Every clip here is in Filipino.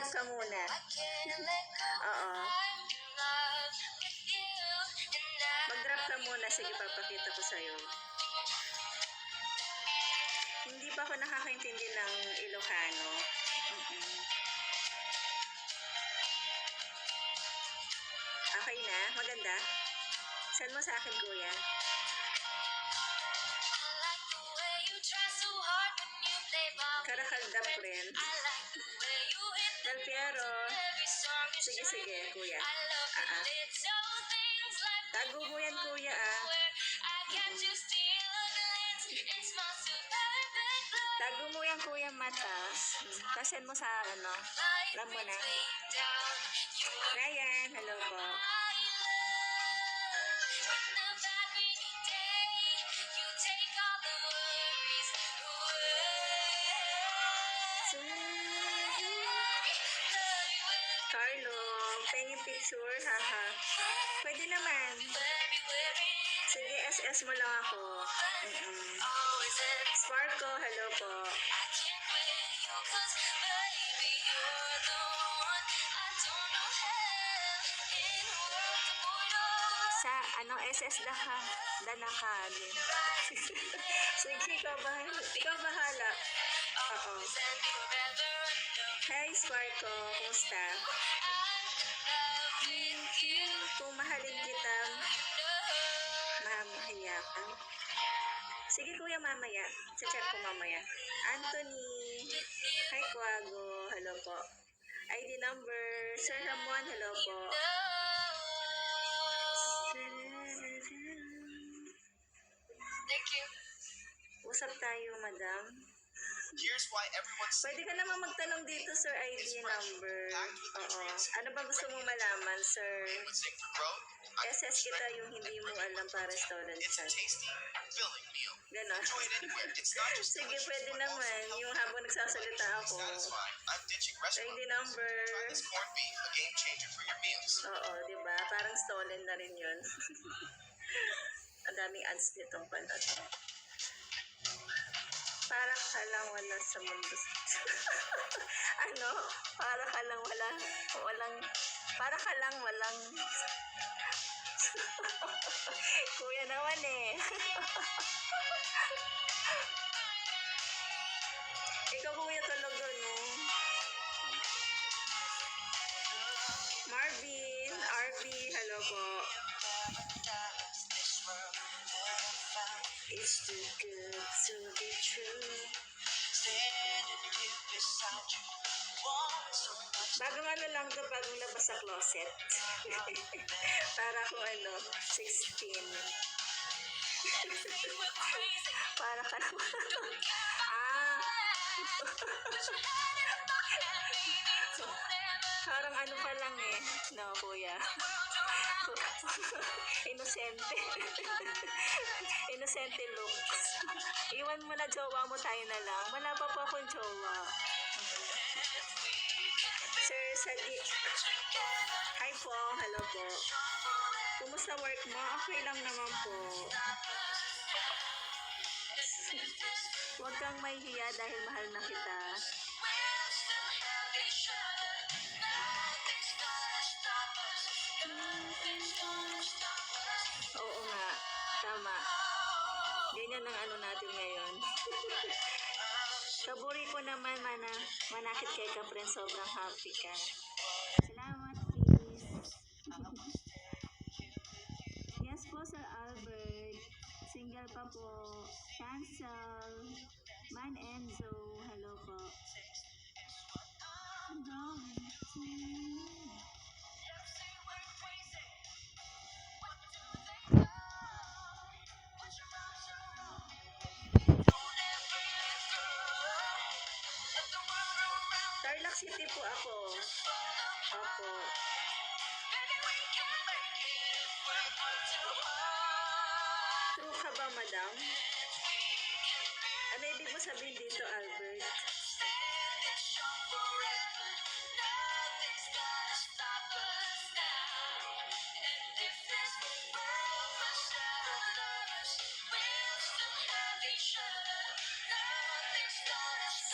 Mag-drop ka muna. Oo. Mag-drop ka muna. Sige, papakita ko sa'yo. Hindi pa ako nakakaintindi ng Ilocano. Okay na? Maganda? Send mo sa akin, kuya. Karakaldap rin. Del Piero. Sige, kuya. Tago mo yan, kuya, Tago mo yan, kuya, mata. Send mo sa, alam mo na. Ryan, hello po. Carlo, pengen picture, haha. Pwede naman. Sige, SS mo lang ako. Sparko, hello po. Sa, SS Dana ka din. Sige, ikaw bahala. Oo. Hi, Sparko. Kumusta? Kung mahalin kita, mamahiya ka. Sige, kuya, mamaya. Chat ko mamaya. Anthony. Hi, Quago. Hello po. ID number. Sir Ramon. Hello po. Thank you. Usap tayo, madam. Here's why everyone's... Pwede ka naman magtanong dito, sir, ID number. Oo. Ano ba gusto mong malaman, sir? SS kita yung hindi mo alam para stolen chat. Ganon. Sige, pwede naman. Yung habang nagsasalita ako. ID number. Oo, diba? Parang stolen na rin yun. Ang daming ads nitong pala. Para ka lang wala sa mundo. Para ka lang walang kuya naman Ikaw, kuya, talaga, no? Marvin, RP, hello po. It's too good to be true. Bagong lang to, bagong labas sa closet. Para kung 16. Para ka naman. Parang pa lang no, kuya. Inosente. Inosente looks. Iwan mo na jowa mo, tayo na lang. Wala pa po akong jowa. Sir Sadiq. Hi po, hello po. Kumusta work mo? Okay lang naman po. Huwag kang mahihiya dahil mahal na kita. Oo nga, tama. Ganyan ang natin ngayon. Kaburi ko naman, manakit kay Kapren, sobrang happy ka. Salamat, please. Yes po, Sir Albert. Single pa po. Cancel. Man Enzo, hello po. Tarlac City po ako. Opo. True ka ba, madam? Ano ibig mo sabihin dito, Albert?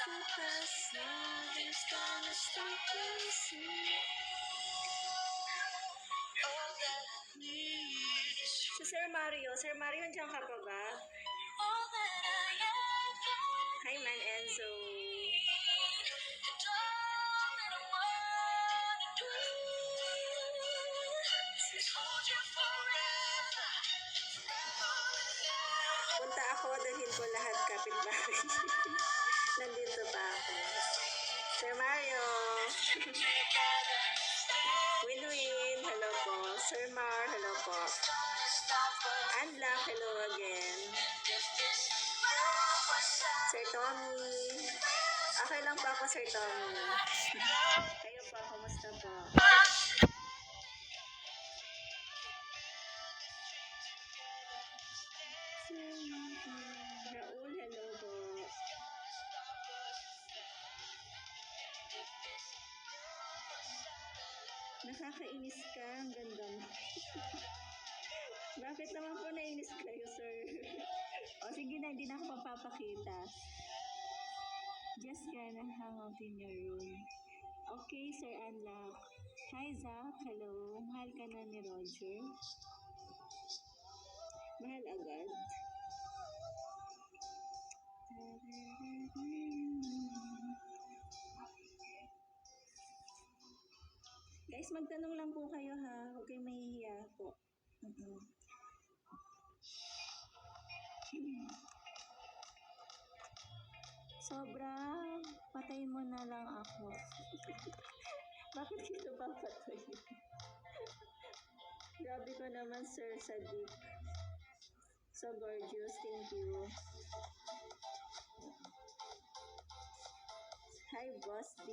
to pass, nothing's gonna stop us. Si Sir Mario, andiyan ka pa ba? Hi, Man Enzo. Punta ako, dalhin ko lahat kapitbahay. Nandito pa ako. Sir Mario. Win-win, hello po. Sir Mar, hello po. Unlock, hello again. Sir Tommy. Okay lang po ako, Sir Tommy. Kayo po, kumusta po? Raul, hello po. Nakakainis ka, ang ganda mo. Bakit naman po nainis kayo, sir? O sige na, hindi na ako papapakita. Just gonna hang out in your room. Okay, Sir Unlock. Hi, Zach. Hello. Mahal ka na ni Roger? Mahal agad? Guys, magtanong lang po kayo ha. Huwag kayong mahihiya po. Sobrang patay mo na lang ako. Bakit dito ba patay? Grabe ko naman, Sir Sadiq. So gorgeous, thank you. Hi, Boss D.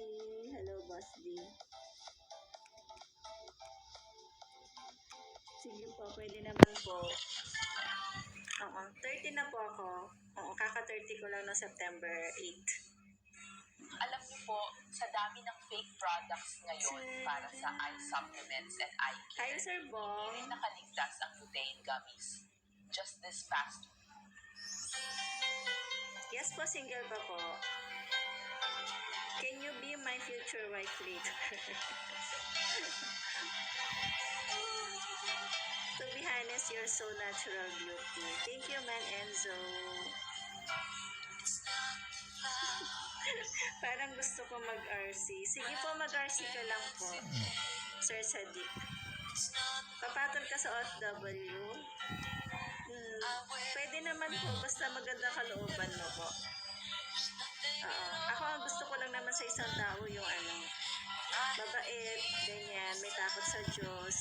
Hello, Boss D. Sige po, pwede naman po. Oo, 30 na po ako. Oo, kaka-30 ko lang no September 8. Alam niyo po, sa dami ng fake products ngayon para sa eye supplements and eye care, Hi, Sir Bong. hindi rin nakaligtas ang lutein gummies. Just this past Yes po, single pa po. Can you be my future wife later? To be honest, you're so natural beauty. Thank you, Man Enzo. Parang gusto ko mag-RC. Sige po, mag-RC ka lang po. Sir Sadiq. Papatol ka sa OFW? Pwede naman po, basta maganda kalooban mo po. Ako, ang gusto ko lang naman sa isang tao yung mabait, ganyan, may takot sa Diyos,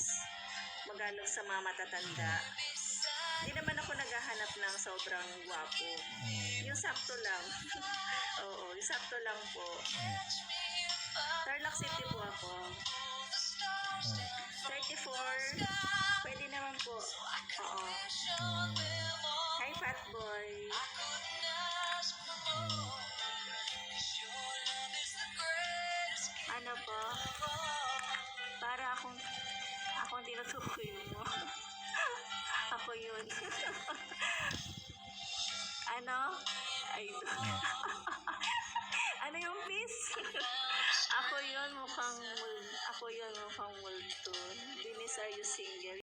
magalog sa mga matatanda. Hindi naman ako naghahanap ng sobrang gwapo. Yung sakto lang. Oo, yung sakto lang po. Tarlac City po ako. 34. Pwede naman po. Oo. Hi, fat boy. Ano po? Para akong tinutukoy mo. Ako yun. Ano? Ay, ano yung peace? Ako yun mukhang multo. Dennis, are you single?